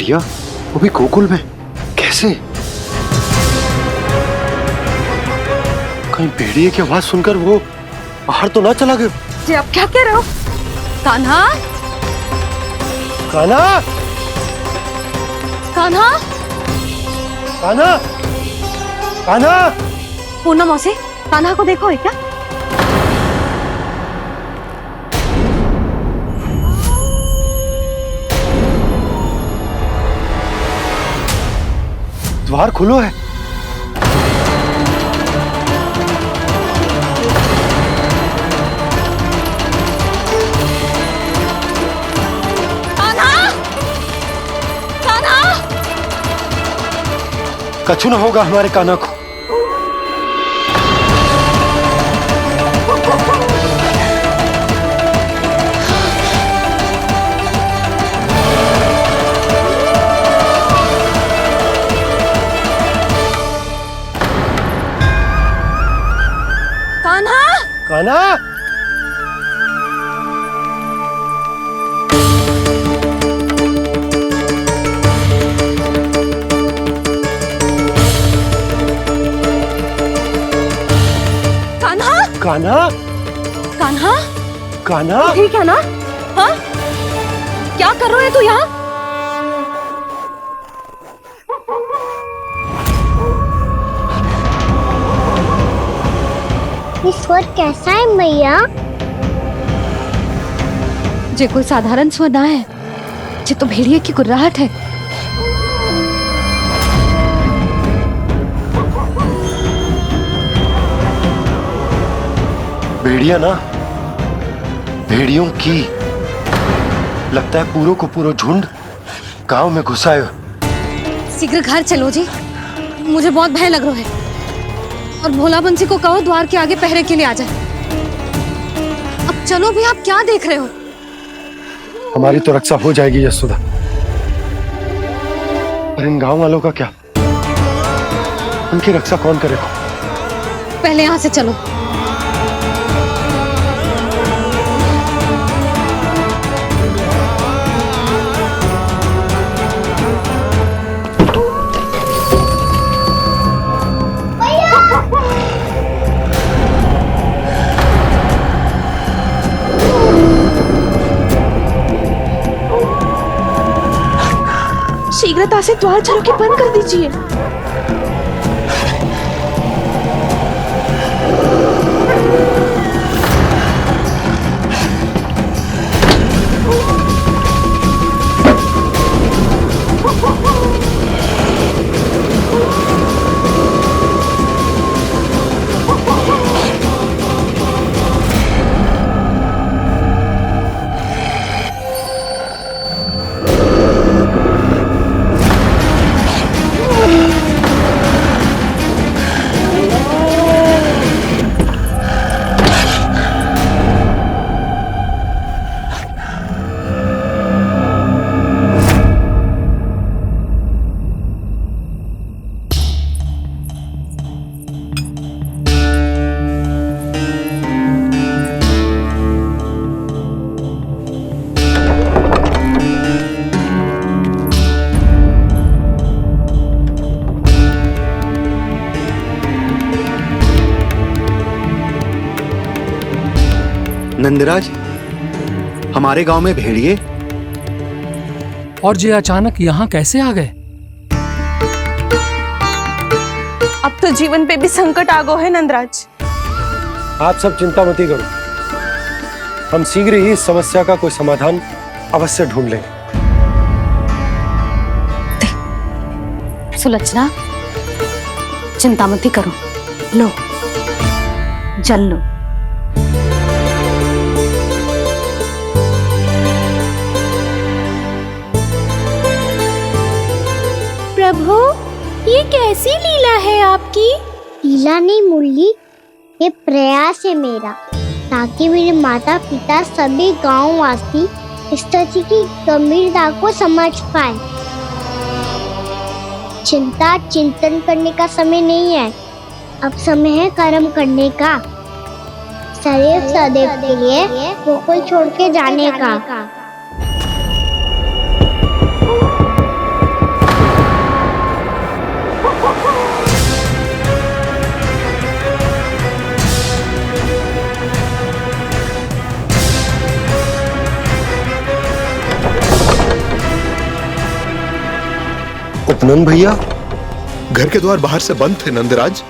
भेड़िया वो भी गोकुल में कैसे? कहीं भेड़िए की आवाज सुनकर वो बाहर तो ना चला गया? जी आप क्या कह रहे हो? कान्हा, कान्हा, कान्हा, कान्हा, कान्हा। पूनम मौसी, कान्हा को देखो है क्या? द्वार खुलो है। कान्हा, कान्हा, कछु ना होगा हमारे कान्हा को। कान्हा, कान्हा, कान्हा, कान्हा, कान्हा, कान्हा। ठीक है ना? हाँ, क्या कर रहे हो तू यहाँ? ये स्वर कैसा है मैया? जे कोई साधारण स्वर ना है, जे तो भेड़िए की गुर्राहट है। भेड़िया ना, भेड़ियों की लगता है पूरों को पूरा झुंड गांव में घुसाए। शीघ्र घर चलो जी, मुझे बहुत भय लग रहा है। और भोला बंसी को कहो द्वार के आगे पहरे के लिए आ जाए। अब चलो भी, आप क्या देख रहे हो? हमारी तो रक्षा हो जाएगी यशोदा, पर इन गांव वालों का क्या? उनकी रक्षा कौन करेगा? पहले यहाँ से चलो। शीघ्रता से द्वार चारों के बंद कर दीजिए। नंदराज, हमारे गांव में भेड़िए और ये अचानक यहाँ कैसे आ गए? अब तो जीवन पे भी संकट आ गो है नंदराज। आप सब चिंता मत करो, हम शीघ्र ही इस समस्या का कोई समाधान अवश्य ढूंढ लेंगे। सुलक्षणा, चिंता मत करो, लो जल लो। प्रभु, ये कैसी लीला है आपकी? लीला नहीं मुरली, ये प्रयास है मेरा, ताकि मेरे माता पिता सभी गांव वासी स्थिति की गंभीरता को समझ पाए। चिंता चिंतन करने का समय नहीं है, अब समय है कर्म करने का, सदैव सदैव के लिए गोकुल छोड़ के जाने का। नंद भैया, घर के द्वार बाहर से बंद थे नंदराज।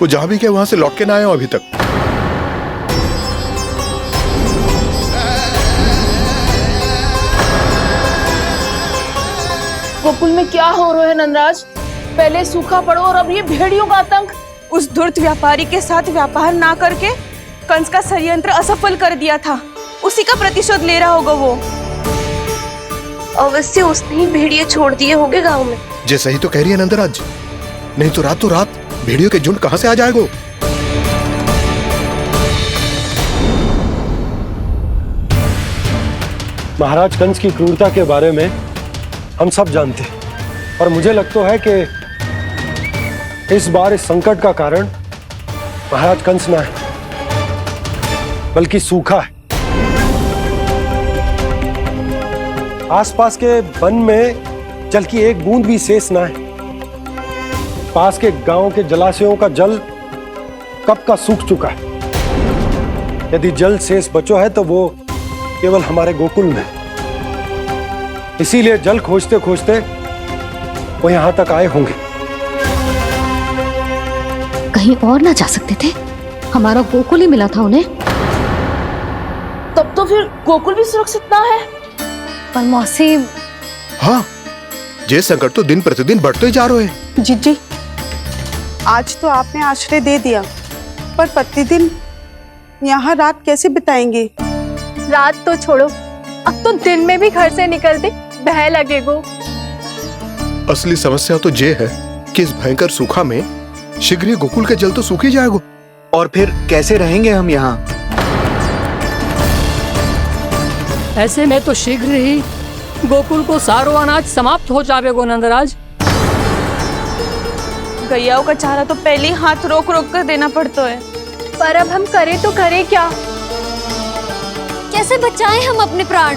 वो जहां भी गए वहां से लौट के ना आए हो अभी तक। गोकुल में क्या हो रहा है नंदराज? पहले सूखा पड़ो और अब ये भेड़ियों का आतंक। उस धूर्त व्यापारी के साथ व्यापार ना करके कंस का षड्यंत्र असफल कर दिया था। उसी का प्रतिशोध ले रहा होगा वो। अवश्य उसने ही भेड़िए छोड़ दिए होंगे गांव में। जैसा ही तो कह रही है नंदराज, नहीं तो रात भेड़ियों के झुंड कहां से आ जाएगा? महाराज कंस की क्रूरता के बारे में हम सब जानते हैं, और मुझे लगता है कि इस बार इस संकट का कारण महाराज कंस ना है, बल्कि सूखा है। आसपास के वन में जल की एक बूंद भी शेष ना है। पास के गांव के जलाशयों का जल कब का सूख चुका है। यदि जल शेष बचो है तो वो केवल हमारे गोकुल में। इसीलिए जल खोजते खोजते वो यहां तक आए होंगे। कहीं और ना जा सकते थे? हमारा गोकुल ही मिला था उन्हें। तब तो फिर गोकुल भी सुरक्षित ना है। पर मौसी, हाँ, ये संकट तो दिन प्रतिदिन बढ़ते ही जा रहे हैं। जीजी, आज तो आपने आश्रय दे दिया, पर प्रतिदिन यहाँ रात कैसे बिताएंगे? रात तो छोड़ो, अब तो दिन में भी घर से निकलते भय लगेगो। असली समस्या तो ये है कि इस भयंकर सूखा में शीघ्र ही गोकुल के जल तो सूख ही जाएगा। और फिर कैसे रहेंगे हम यहाँ? ऐसे में तो शीघ्र ही गोकुल को सारो अनाज समाप्त हो जाएगो नंदराज। गैयाओं का चारा तो पहले ही हाथ रोक रोक कर देना पड़ता है। पर अब हम करें तो करें क्या? कैसे बचाएं हम अपने प्राण?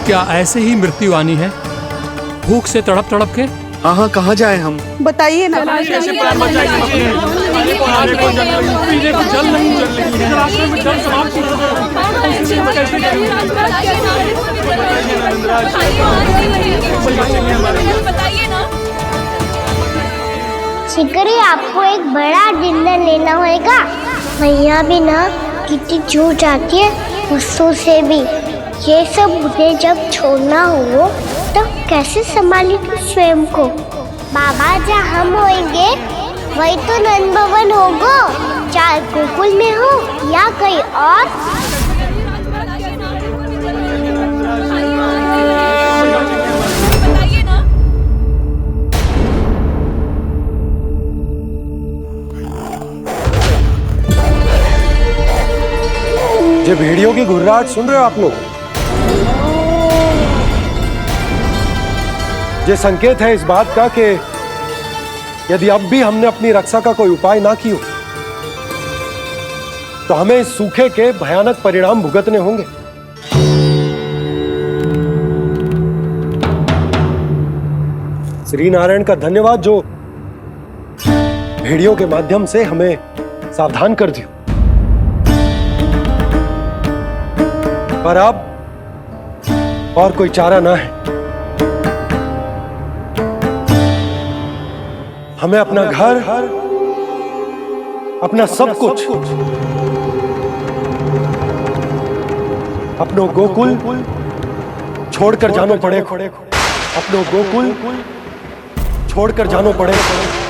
क्या ऐसे ही मृत्यु आनी है, भूख से तड़प तड़प के? हाँ, कहाँ जाए हम? बताइए ना। शीघ्र ही आपको एक बड़ा डिनर लेना होगा। भैया भी ना कितनी जूझ जाती है गुस्सों से भी। ये सब मुझे जब छोड़ना हो तो कैसे संभालेंगे स्वयं को? बाबा जहाँ हम होंगे वही तो नंद भवन होगा, चाहे गोकुल में हो या कहीं और। ये भेड़ियों की घुर्राहट सुन रहे हो आप लोग? ये संकेत है इस बात का कि यदि अब भी हमने अपनी रक्षा का कोई उपाय ना किया तो हमें इस सूखे के भयानक परिणाम भुगतने होंगे। श्री नारायण का धन्यवाद जो भेड़ियों के माध्यम से हमें सावधान कर दिया। पर अब और कोई चारा ना है। हमें अपना घर, अपना सब कुछ, अपनो गोकुल छोड़कर जानो पड़ेगा। अपनो गोकुल छोड़कर जानो पड़ेगा।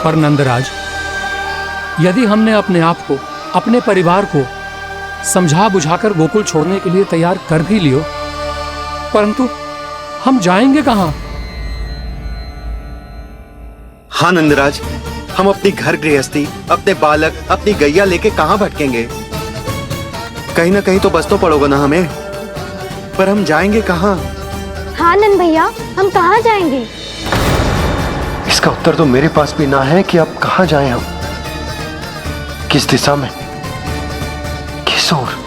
पर नंदराज, यदि हमने अपने आप को, अपने परिवार को समझा बुझाकर गोकुल छोड़ने के लिए तैयार कर भी लियो, परंतु हम जाएंगे कहां? हाँ नंदराज, हम अपनी घर गृहस्थी, अपने बालक, अपनी गैया लेके कहाँ भटकेंगे? कहीं ना कहीं तो बस तो पड़ोगा ना हमें, पर हम जाएंगे कहाँ? हाँ नंद भैया, हम कहाँ जाएंगे? इसका उत्तर तो मेरे पास भी ना है कि अब कहां जाएं हम, किस दिशा में, किस ओर।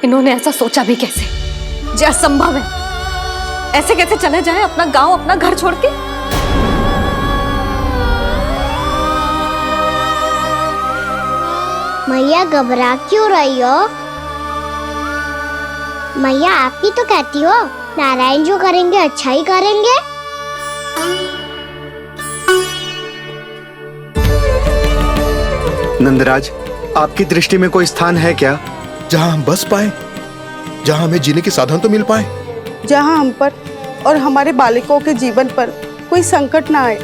इन्होंने ऐसा सोचा भी कैसे? जो असंभव है। ऐसे कैसे चले जाए अपना गांव, अपना घर छोड़ के? मैया घबरा क्यों रही हो? मैया आप ही तो कहती हो नारायण जो करेंगे अच्छा ही करेंगे। नंदराज, आपकी दृष्टि में कोई स्थान है क्या जहां हम बस पाए, जहां हमें जीने के साधन तो मिल पाए, जहाँ हम पर और हमारे बालकों के जीवन पर कोई संकट ना आए।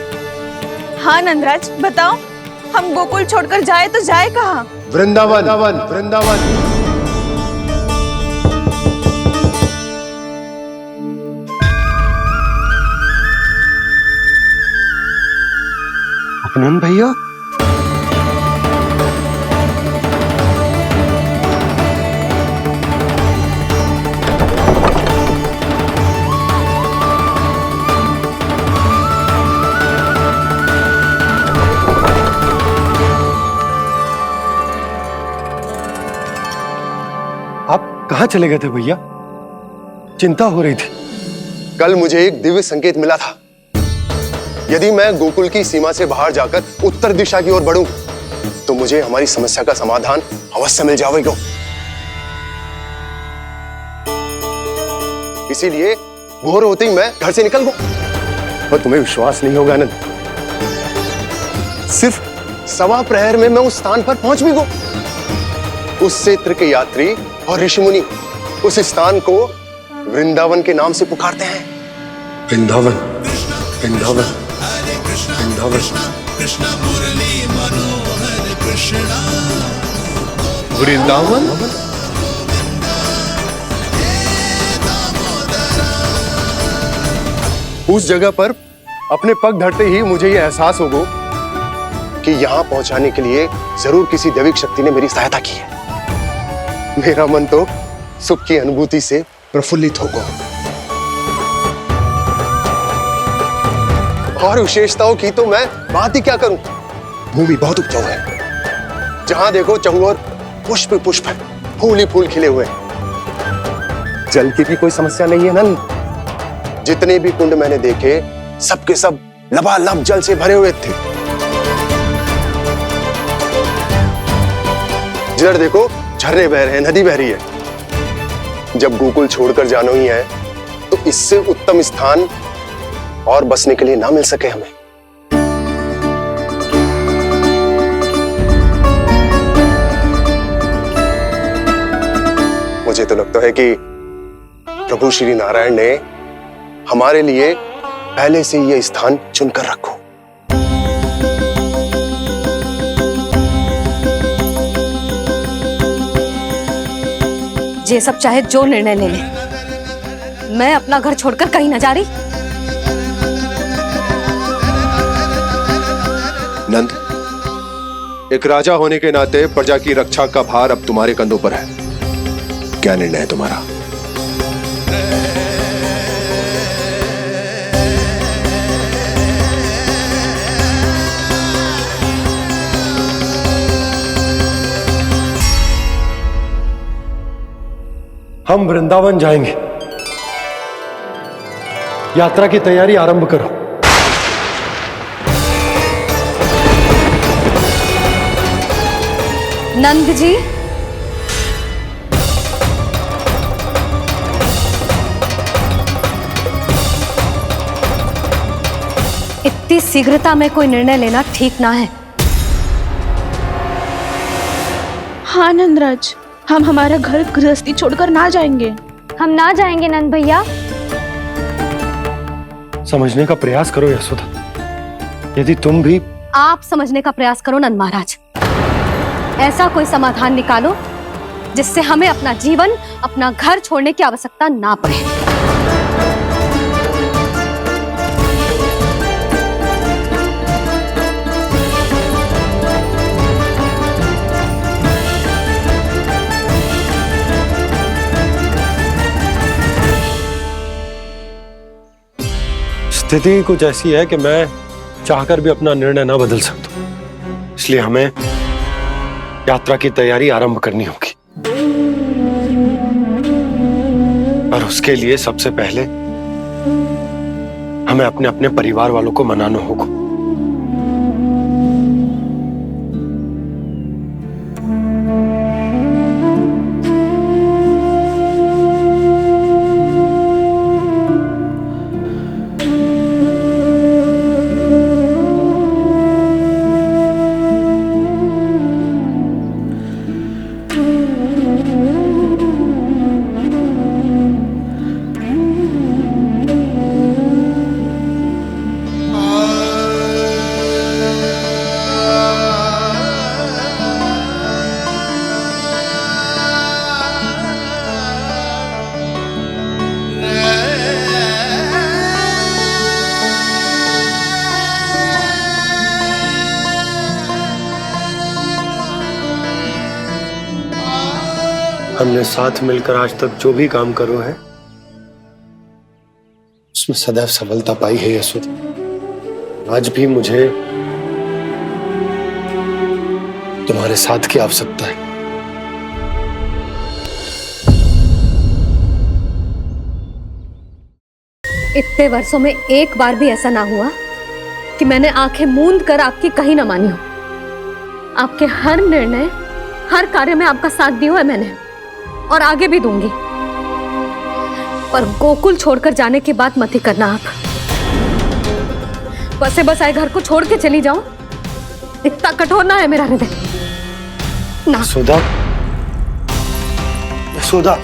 हाँ नंदराज, बताओ, हम गोकुल छोड़कर जाए तो जाए कहाँ? वृंदावन, वृंदावन। उपनंद भैया, आप कहाँ चले गए थे भैया? चिंता हो रही थी। कल मुझे एक दिव्य संकेत मिला था। यदि मैं गोकुल की सीमा से बाहर जाकर उत्तर दिशा की ओर बढ़ूं, तो मुझे हमारी समस्या का समाधान अवश्य मिल जाएगा। इसीलिए भोर होते ही मैं घर से निकल गया। और तुम्हें विश्वास नहीं होगा आनंद, सिर्फ सवा प्रहर में मैं उस स्थान पर पहुंच भी गया। उस क्षेत्र के यात्री और ऋषि मुनि उस स्थान को वृंदावन के नाम से पुकारते हैं। वृंदावन, वृंदावन, वृंदावन। वृंदावन? उस जगह पर अपने पग धरते ही मुझे यह एहसास होगा कि यहां पहुंचाने के लिए जरूर किसी दैविक शक्ति ने मेरी सहायता की है। मेरा मन तो सुख की अनुभूति से प्रफुल्लित होगा। और विशेषताओं की तो मैं बात ही क्या करूं। भूमि बहुत उपजाऊ है, जहां देखो चहुओर पुष्प पुष्प है, फूल ही फूल खिले हुए हैं। जल की भी कोई समस्या नहीं है नंद। जितने भी कुंड मैंने देखे, सबके सब लबालब जल से भरे हुए थे। जिधर देखो झरने बह रहे हैं, नदी बह रही है। जब गोकुल छोड़कर जाना ही है, तो इससे उत्तम स्थान और बसने के लिए ना मिल सके हमें। मुझे तो लगता है कि प्रभु श्री नारायण ने हमारे लिए पहले से यह स्थान चुनकर रखो। ये सब चाहे जो निर्णय ले ले, मैं अपना घर छोड़कर कहीं न जा रही। नंद, एक राजा होने के नाते प्रजा की रक्षा का भार अब तुम्हारे कंधों पर है। क्या निर्णय है तुम्हारा? हम वृंदावन जाएंगे। यात्रा की तैयारी आरंभ करो। नंद जी, इतनी शीघ्रता में कोई निर्णय लेना ठीक ना है। हाँ नंदराज, हम हमारा घर गृहस्थी छोड़कर ना जाएंगे। हम ना जाएंगे नंद भैया। समझने का प्रयास करो यशोदा। यदि तुम भी आप समझने का प्रयास करो नंद महाराज। ऐसा कोई समाधान निकालो जिससे हमें अपना जीवन, अपना घर छोड़ने की आवश्यकता ना पड़े। स्थिति कुछ ऐसी है कि मैं चाहकर भी अपना निर्णय ना बदल सकता, इसलिए हमें यात्रा की तैयारी आरंभ करनी होगी। और उसके लिए सबसे पहले हमें अपने अपने परिवार वालों को मनाना होगा। हमने साथ मिलकर आज तक जो भी काम करो है उसमें सदैव सफलता पाई है यशोदा। आज भी मुझे तुम्हारे साथ की आवश्यकता है। इतने वर्षों में एक बार भी ऐसा ना हुआ कि मैंने आंखें मूंद कर आपकी कहीं ना मानी हो। आपके हर निर्णय, हर कार्य में आपका साथ दिया है मैंने, और आगे भी दूंगी। पर गोकुल छोड़कर जाने की बात मत ही करना आप। बसे बसाए घर को छोड़ के चली जाऊं, इतना कठोर ना है मेरा हृदय ना। यशोदा, यशोदा,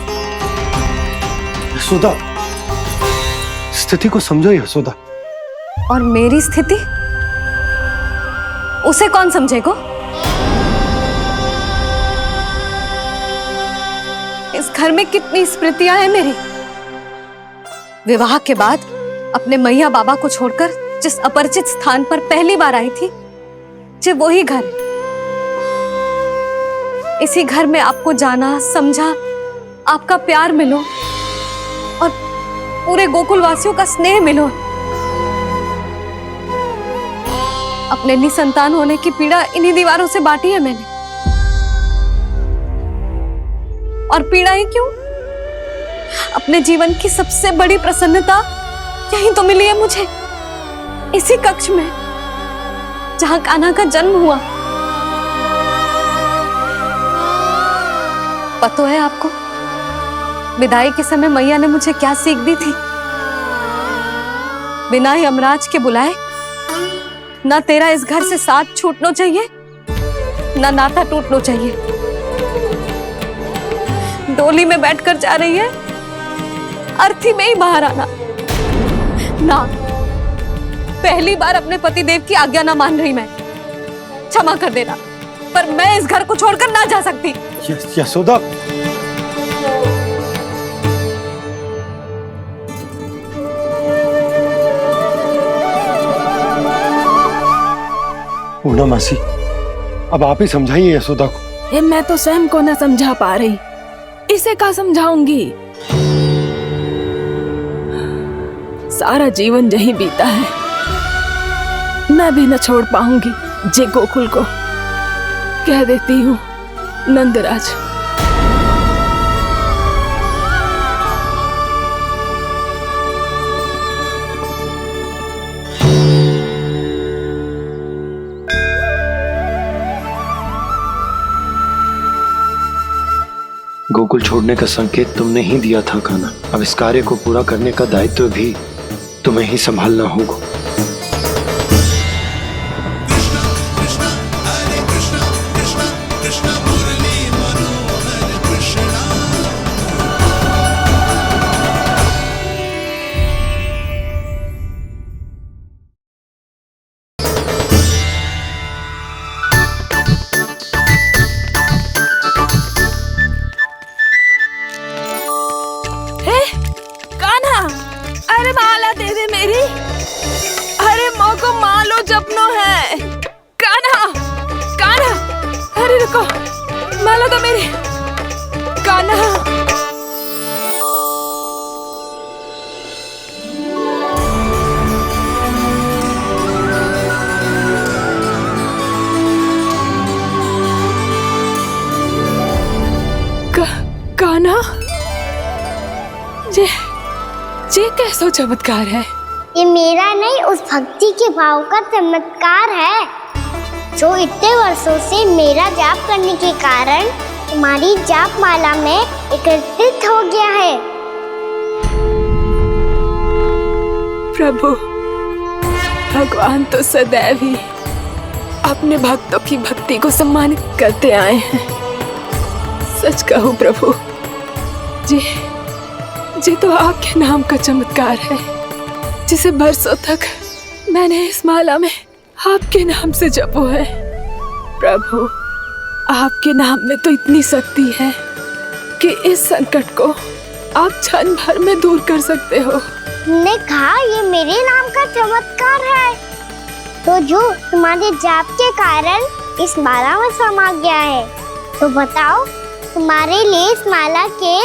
यशोदा, स्थिति को समझो यशोदा। और मेरी स्थिति उसे कौन समझेगा? इस घर में कितनी स्मृतियां हैं मेरी। विवाह के बाद अपने मैया बाबा को छोड़कर जिस अपरिचित स्थान पर पहली बार आई थी, जो वही घर। इसी घर में आपको जाना, समझा, आपका प्यार मिलो और पूरे गोकुल वासियों का स्नेह मिलो। अपने निसंतान होने की पीड़ा इन्हीं दीवारों से बांटी है मैंने। और पीड़ा ही क्यों? अपने जीवन की सबसे बड़ी प्रसन्नता यहीं तो मिली है मुझे, इसी कक्ष में जहां कान्हा का जन्म हुआ। पता है आपको विदाई के समय मैया ने मुझे क्या सीख दी थी? बिना यमराज के बुलाए ना तेरा इस घर से साथ छूटना चाहिए, ना नाता टूटना चाहिए। डोली में बैठकर जा रही है, अर्थी में ही बाहर आना ना। पहली बार अपने पति देव की आज्ञा ना मान रही मैं, क्षमा कर देना, पर मैं इस घर को छोड़कर ना जा सकती। यशोदा, पूर्णा मासी, अब आप ही समझाइए यशोदा को। ये मैं तो स्वयं को न समझा पा रही, इसे क्या समझाऊंगी? सारा जीवन यही बीता है, मैं भी न छोड़ पाऊंगी जे गोकुल को। कह देती हूँ नंदराज। गोकुल छोड़ने का संकेत तुमने ही दिया था कान्हा। अब इस कार्य को पूरा करने का दायित्व भी तुम्हें ही संभालना होगा। रुको, माला दो मेरी। कान्हा, कान्हा, ये कैसा चमत्कार है? ये मेरा नहीं, उस भक्ति के भाव का चमत्कार है जो इतने वर्षों से मेरा जाप करने के कारण तुम्हारी जाप माला में एकत्रित हो गया है। प्रभु, भगवान तो सदैव ही अपने भक्तों की भक्ति को सम्मानित करते आए हैं। सच कहूं प्रभु, जी तो आपके नाम का चमत्कार है, जिसे बरसों तक मैंने इस माला में आपके नाम से जपो है। प्रभु, आपके नाम में तो इतनी शक्ति है कि इस संकट को आप क्षण भर में दूर कर सकते हो। तुमने कहा ये मेरे नाम का चमत्कार है, तो जो तुम्हारे जाप के कारण इस माला में समा गया है, तो बताओ तुम्हारे लिए इस माला के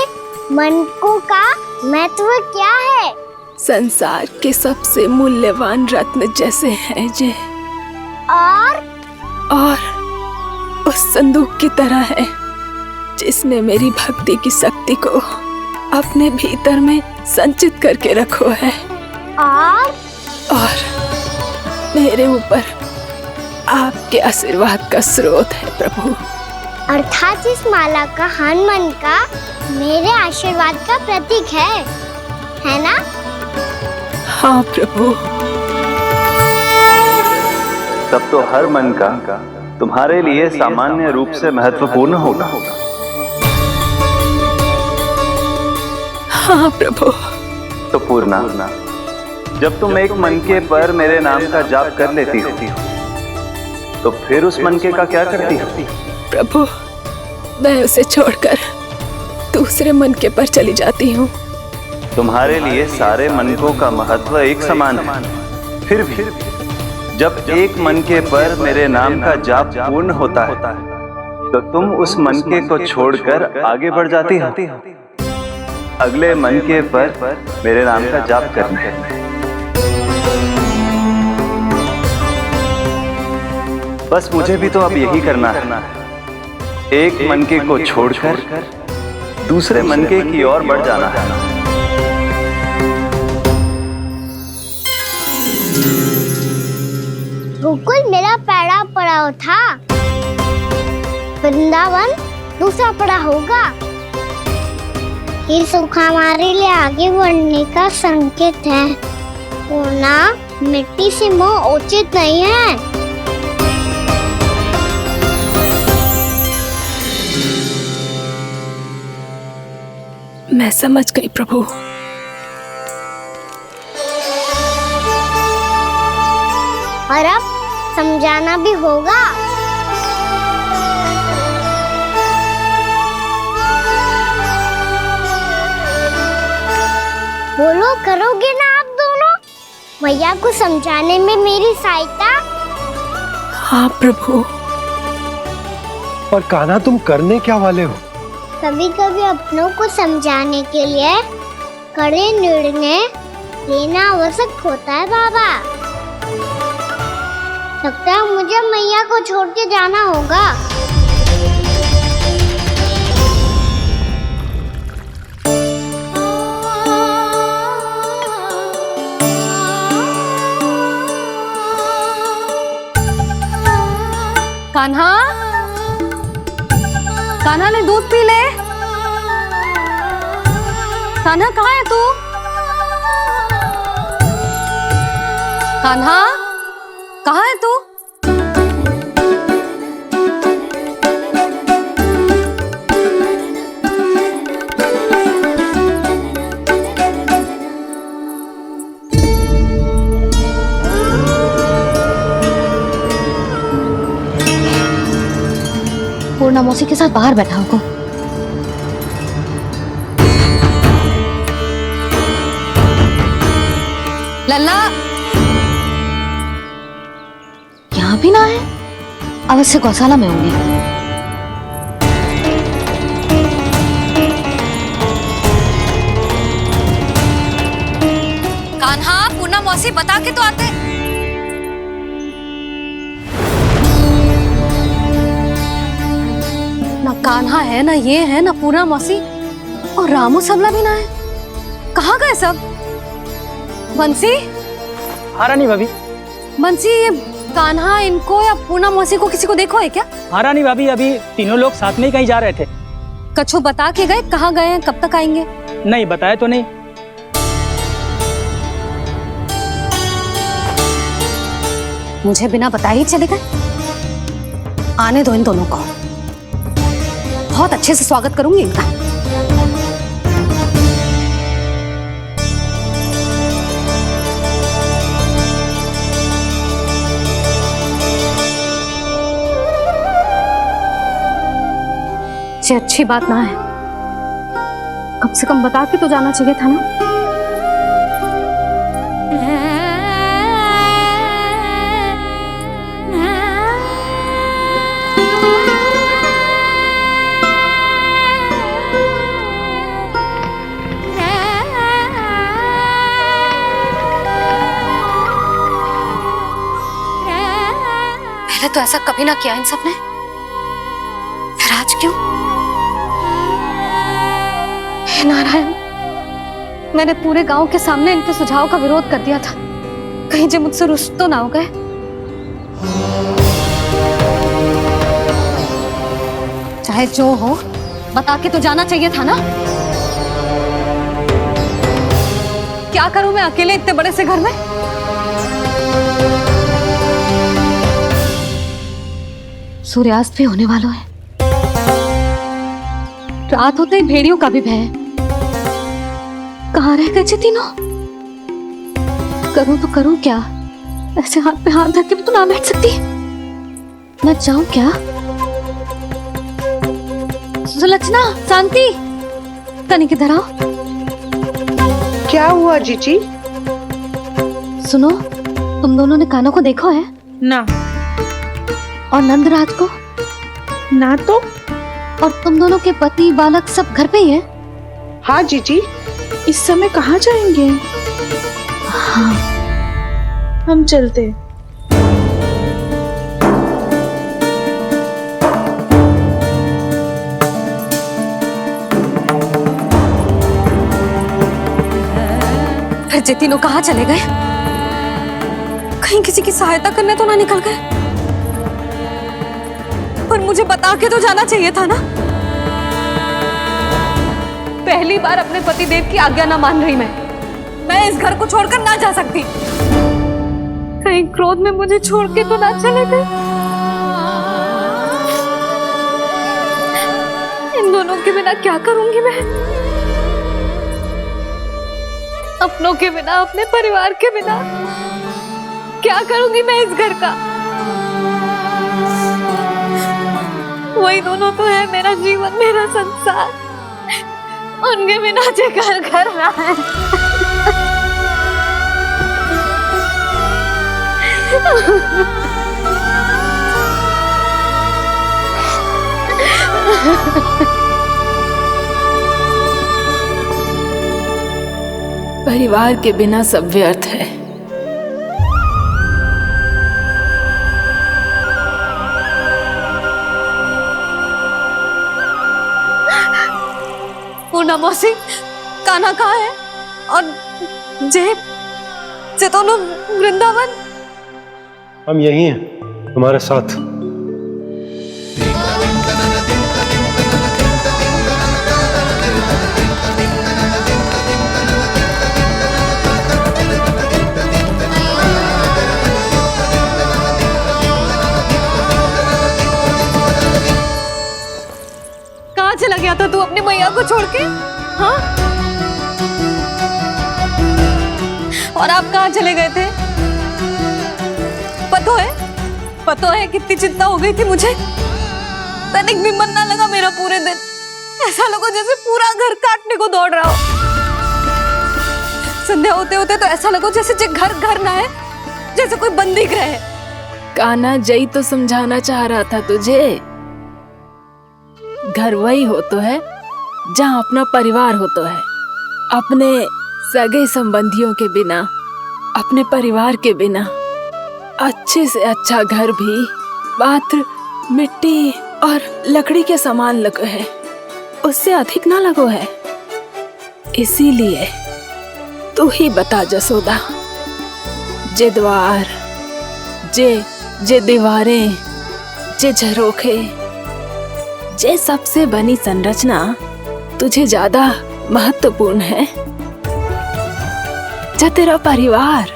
मनकों का महत्व क्या है? संसार के सबसे मूल्यवान रत्न जैसे हैं जे, और उस संदूक की तरह है जिसने मेरी भक्ति की शक्ति को अपने भीतर में संचित करके रखो है, और मेरे ऊपर आपके आशीर्वाद का स्रोत है प्रभु। अर्थात इस माला का हनुमान का मेरे आशीर्वाद का प्रतीक है ना? हाँ प्रभु। तब तो हर मन का तुम्हारे लिए सामान्य रूप से महत्वपूर्ण होगा। हाँ प्रभु। तो पूर्णा, जब तुम एक मनके पर मेरे नाम का जाप कर लेती हो, तो फिर उस मनके का क्या करती हो? प्रभु, मैं उसे छोड़कर दूसरे मनके पर चली जाती हूँ। तुम्हारे लिए सारे मनकों का महत्व एक समान है, फिर भी जब एक मनके पर मेरे नाम का जाप पूर्ण होता है, तो तुम उस मनके को छोड़कर आगे बढ़ जाती हो अगले मनके पर मेरे नाम का जाप करने। बस मुझे भी तो अब यही करना है, एक मनके को छोड़कर दूसरे मनके की ओर बढ़ जाना है। गोकुल मेरा पहला पड़ाव था, वृंदावन दूसरा पड़ा होगा। ये सुख हमारे लिए आगे बढ़ने का संकेत है, पूर्णा, मिट्टी से मोह उचित नहीं है। मैं समझ गई प्रभु। और अब समझाना भी होगा। बोलो, करोगे ना आप दोनों? भैया को समझाने में मेरी सहायता? हाँ प्रभु। पर कान्हा, तुम करने क्या वाले हो? कभी कभी अपनों को समझाने के लिए कड़े निर्णय लेना आवश्यक होता है बाबा। लगता है मुझे मैया को छोड़ के जाना होगा। कान्हा, कान्हा ने दूध पी ले। कान्हा कहाँ है तू? कान्हा, कहाँ है तू? पूर्णा मौसी के साथ बाहर बैठा होगा। लल्ला, यहाँ भी ना है, अवश्य गौशाला में होंगी। मौसी बता के तो आते। ना कान्हा है, ना ये है, ना पूना मौसी, और रामू सबला भी ना है। कहाँ गए सब? बंसी? हाँ रानी भाभी। बंसी, ये कान्हा इनको या पूना मौसी को किसी को देखो है क्या? हाँ रानी भाभी, अभी तीनों लोग साथ में ही कहीं जा रहे थे। कछु बता के गए कहाँ गए हैं, कब तक आएंगे? नहीं बताया तो नहीं। मुझे बिना बताए ही चले गए। आने दो इन दोनों को, बहुत अच्छे से स्वागत करूंगी इनका। ये अच्छी बात ना है, कम से कम बता के तो जाना चाहिए था ना। पहले तो ऐसा कभी ना किया इन सब ने, फिर आज क्यों? हे नारायण, मैंने पूरे गांव के सामने इनके सुझाव का विरोध कर दिया था, कहीं जो मुझसे रुष्ट तो ना हो गए। चाहे जो हो, बता के तो जाना चाहिए था ना। क्या करूं मैं अकेले इतने बड़े से घर में? सूर्यास्त भी होने वाला है, रात होते ही भेड़ियों का भी भय है। कहाँ रह गए तीनों? करूं तो करूं क्या? ऐसे हाथ पे हाथ धर के तो ना बैठ सकती। मैं जाऊं क्या? सुलक्षणा, शांति, तनिक इधर आओ। क्या हुआ जीजी? सुनो, तुम दोनों ने कान्हा को देखा है? ना। और नंदराज को? ना तो। और तुम दोनों के पति बालक सब घर पे ही हैं? हाँ जीजी, इस समय कहाँ जाएंगे? हाँ। हम चलते। फिर ये तीनों कहाँ चले गए? कहीं किसी की सहायता करने तो ना निकल गए? पर मुझे बता के तो जाना चाहिए था ना। पहली बार अपने पतिदेव की आज्ञा ना मान रही मैं इस घर को छोड़कर ना जा सकती। कहीं क्रोध में मुझे छोड़ के तो ना चले गए। इन दोनों के बिना क्या करूंगी मैं? अपनों के बिना, अपने परिवार के बिना क्या करूंगी मैं इस घर का? वही दोनों तो है मेरा जीवन, मेरा संसार। उनके बिना जो घर घर रहा है। परिवार के बिना सब व्यर्थ है। पूना मौसी, कान्हा कहाँ है? और जे दोनों वृंदावन? हम यही हैं तुम्हारे साथ। कहाँ चला गया था तू अपनी मैया को छोड़ के? हाँ? और आप कहाँ चले गए थे? पतो है कितनी चिंता हो गई थी मुझे। तनिक भी मन ना लगा मेरा पूरे दिन। ऐसा लगा जैसे पूरा घर काटने को दौड़ रहा हो। संध्या होते होते तो ऐसा लगा जैसे घर घर ना है, जैसे कोई बंदी गृह है। कान्हा, जय तो समझाना चाह रहा था तुझे। घर वही हो तो है जहाँ अपना परिवार हो तो है। अपने सगे संबंधियों के बिना अपने परिवार के बिना अच्छे से अच्छा घर भी मात्र मिट्टी और लकड़ी के समान लगो है, उससे अधिक ना लगो है। इसीलिए तू ही बता जसोदा, जे द्वार, जे दीवारें, जे झरोखे, जे सबसे बनी संरचना तुझे ज्यादा महत्वपूर्ण है? जो तेरा परिवार,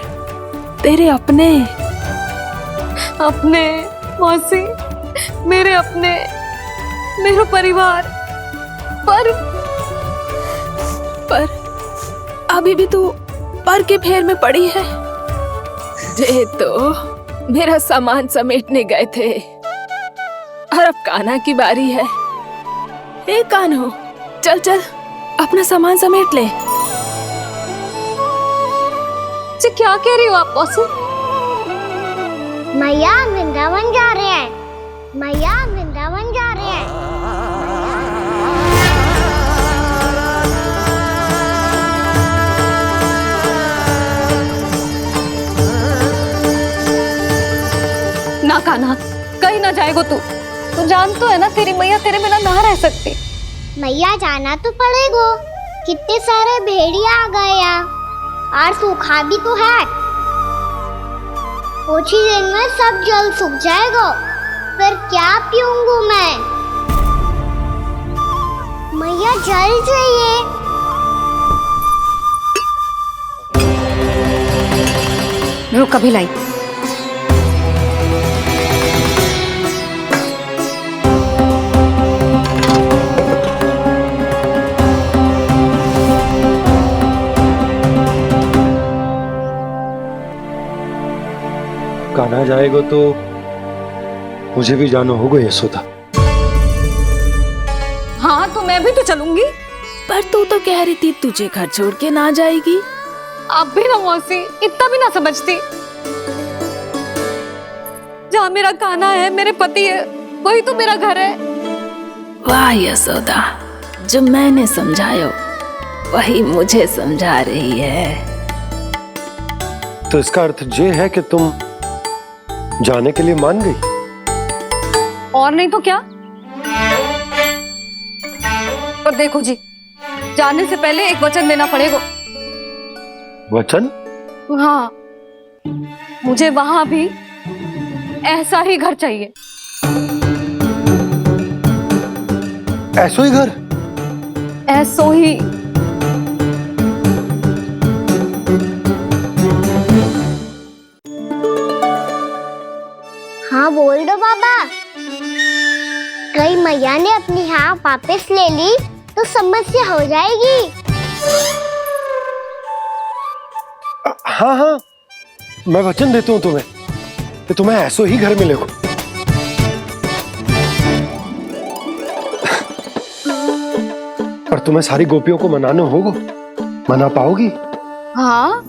तेरे अपने मौसी, मेरे अपने, मेरा परिवार, पर अभी भी तू पर के फेर में पड़ी है। जे तो मेरा सामान समेटने गए थे और अब कान्हा की बारी है। ए कान्हो, चल चल अपना सामान समेट ले। जी क्या कह रही हो आप मौसी? मैया वृंदावन जा रहे हैं, मैया वृंदावन जा रहे हैं। ना कान्हा, कहीं ना जाएगो तू जान तो है ना तेरी मैया तेरे बिना ना रह सकती। मैया जाना तो पड़ेगा, कितने सारे भेड़िया आ गए यहाँ और सूखा भी तो है। कुछ ही दिन में सब जल सूख जाएगा, फिर क्या पीऊंगी मैं? मैया जल चाहिए। रुक अभी लाई। कान्हा जाएगा तो मुझे भी जाना होगा यशोदा। हाँ तो मैं भी तो चलूंगी। पर तू तो कह रही थी तुझे घर छोड़ के ना जाएगी। आप भी ना मौसी, इतना भी ना समझती। जहाँ मेरा कान्हा है, मेरे पति है, वही तो मेरा घर है। वाह यशोदा, जो मैंने समझायो वही मुझे समझा रही है। तो इसका अर्थ ये है कि तुम जाने के लिए मान गई? और नहीं तो क्या। पर देखो जी, जाने से पहले एक वचन देना पड़ेगा। वचन? हाँ, मुझे वहां भी ऐसा ही घर चाहिए। ऐसो ही घर? ऐसो ही। हाँ बोल दो बाबा। कहीं मैया ने अपनी हाँ वापस ले ली तो समस्या हो जाएगी। हाँ हाँ, मैं वचन देता हूँ तुम्हें कि तुम्हें ऐसो ही घर मिलेगा। पर तुम्हें सारी गोपियों को मनाना होगा। मना पाओगी? हाँ,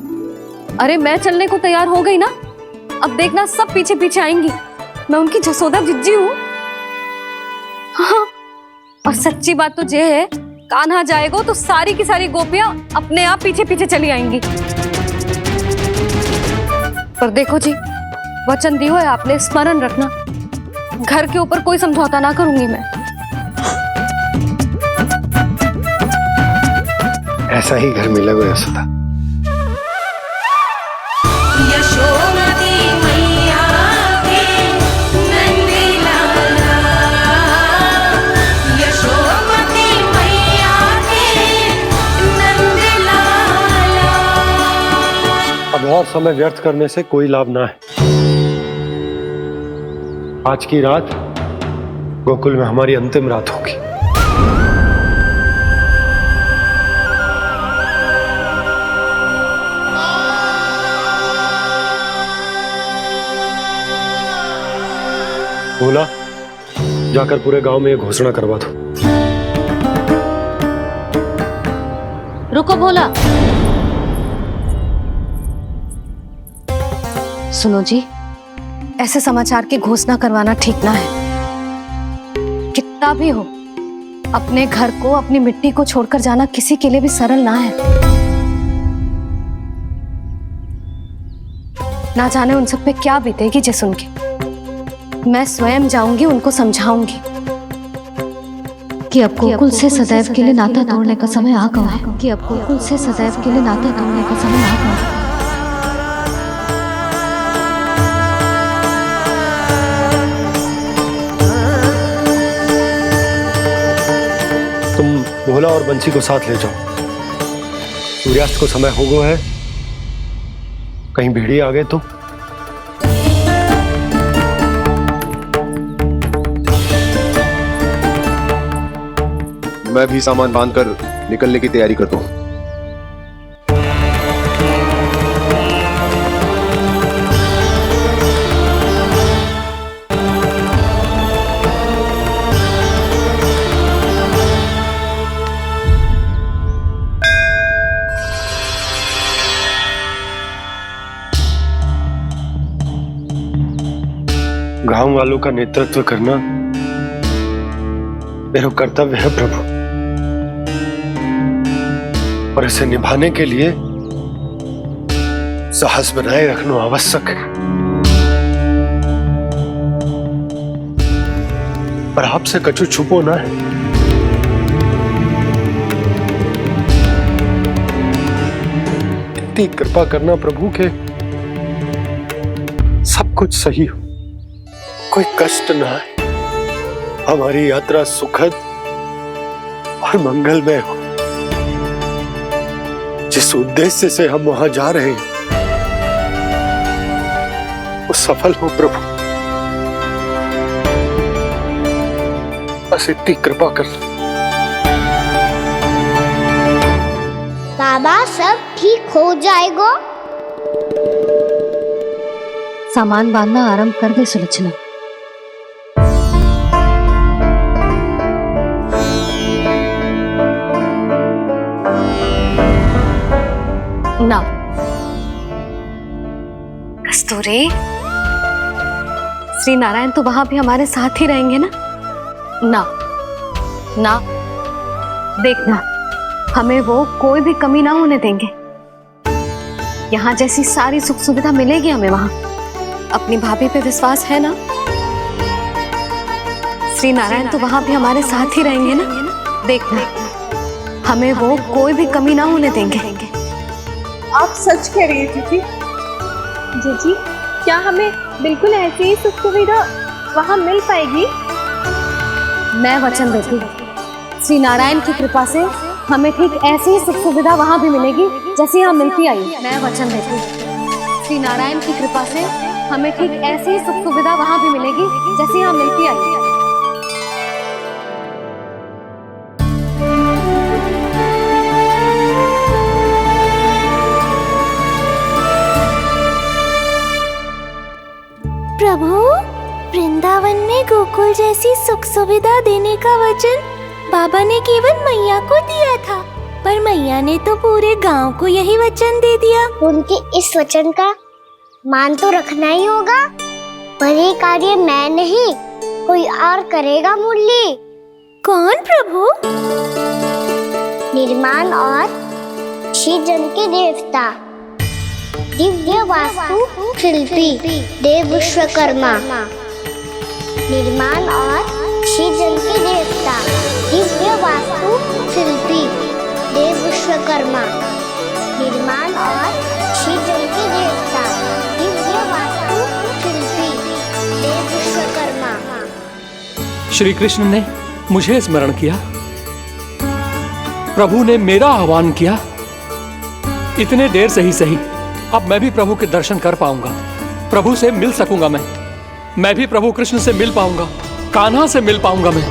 अरे मैं चलने को तैयार हो गई ना। अब देखना सब पीछे पीछे आएंगी। मैं उनकी जसोदा जिज्जी हूँ। हाँ, और सच्ची बात तो ये है, कान्हा जाएगा तो सारी की सारी गोपियां अपने आप पीछे पीछे चली आएंगी। पर देखो जी, वचन दिया है आपने, स्मरण रखना। घर के ऊपर कोई समझौता ना करूंगी मैं। ऐसा ही घर मिलेगा यशोदा। अब और समय व्यर्थ करने से कोई लाभ ना है। आज की रात गोकुल में हमारी अंतिम रात होगी। बोला, जाकर पूरे गांव में ये घोषणा करवा दो। रुको भोला। सुनो जी, ऐसे समाचार की घोषणा करवाना ठीक ना है। कितना भी हो, अपने घर को, अपनी मिट्टी को छोड़कर जाना किसी के लिए भी सरल ना है। ना जाने उन सब पे क्या बीतेगी जे सुन के। मैं स्वयं जाऊंगी, उनको समझाऊंगी कि अब गोकुल से सदैव के लिए नाता तोड़ने का समय आ गया है, कि अब गोकुल से सदैव के लिए नाता तोड़ने का समय आ गया है। तुम भोला और बंसी को साथ ले जाओ। सूर्यास्त को समय हो गया है, कहीं भेड़िए आ गए तो। मैं भी सामान बांधकर निकलने की तैयारी करता हूँ। गांव वालों का नेतृत्व करना मेरा कर्तव्य है प्रभु, और इसे निभाने के लिए साहस बनाए रखना आवश्यक है। पर आपसे कछु छुपो ना है। इतनी कृपा करना प्रभु के सब कुछ सही हो, कोई कष्ट ना है, हमारी यात्रा सुखद और मंगलमय हो। जिस उद्देश्य से हम वहां जा रहे हैं वो सफल हो प्रभु, बस इतनी कृपा कर। बाबा सब ठीक हो जाएगा। सामान बांधना आरंभ कर दे सुलोचना। ना कस्तूरी, श्री नारायण तो वहां भी हमारे साथ ही रहेंगे ना? ना ना, देखना हमें वो कोई भी कमी ना होने देंगे। यहाँ जैसी सारी सुख सुविधा मिलेगी हमें वहां। अपनी भाभी पे विश्वास है ना? श्री नारायण तो वहां भी हमारे साथ ही रहेंगे ना? देखना हमें वो कोई भी कमी ना होने देंगे। आप सच कह रही है दीदी? जीजी, क्या हमें बिल्कुल ऐसी ही सुख सुविधा वहां मिल पाएगी? मैं वचन देती हूँ, श्री नारायण की कृपा से हमें ठीक ऐसी ही सुख सुविधा वहां भी मिलेगी जैसी यहाँ मिलती आई। मैं वचन देती हूँ, श्री नारायण की कृपा से हमें ठीक ऐसी ही सुख सुविधा वहां भी मिलेगी जैसी यहाँ मिलती आई। प्रभु, वृंदावन में गोकुल जैसी सुख सुविधा देने का वचन बाबा ने केवल मैया को दिया था, पर मैया ने तो पूरे गांव को यही वचन दे दिया। उनके इस वचन का मान तो रखना ही होगा, पर ये कार्य मैं नहीं कोई और करेगा। मुरली कौन प्रभु? निर्माण और सृजन के देवता, दिव्य वास्तु शिल्पी देव विश्वकर्मा। निर्माण और सृजन के देवता, दिव्य वास्तु शिल्पी देव विश्वकर्मा। निर्माण और सृजन के देवता, दिव्य वास्तु शिल्पी देव विश्वकर्मा। श्री कृष्ण ने मुझे स्मरण किया, प्रभु ने मेरा आह्वान किया। इतने देर से ही सही, अब मैं भी प्रभु के दर्शन कर पाऊंगा, प्रभु से मिल सकूंगा। मैं भी प्रभु कृष्ण से मिल पाऊंगा, कान्हा से मिल पाऊंगा मैं।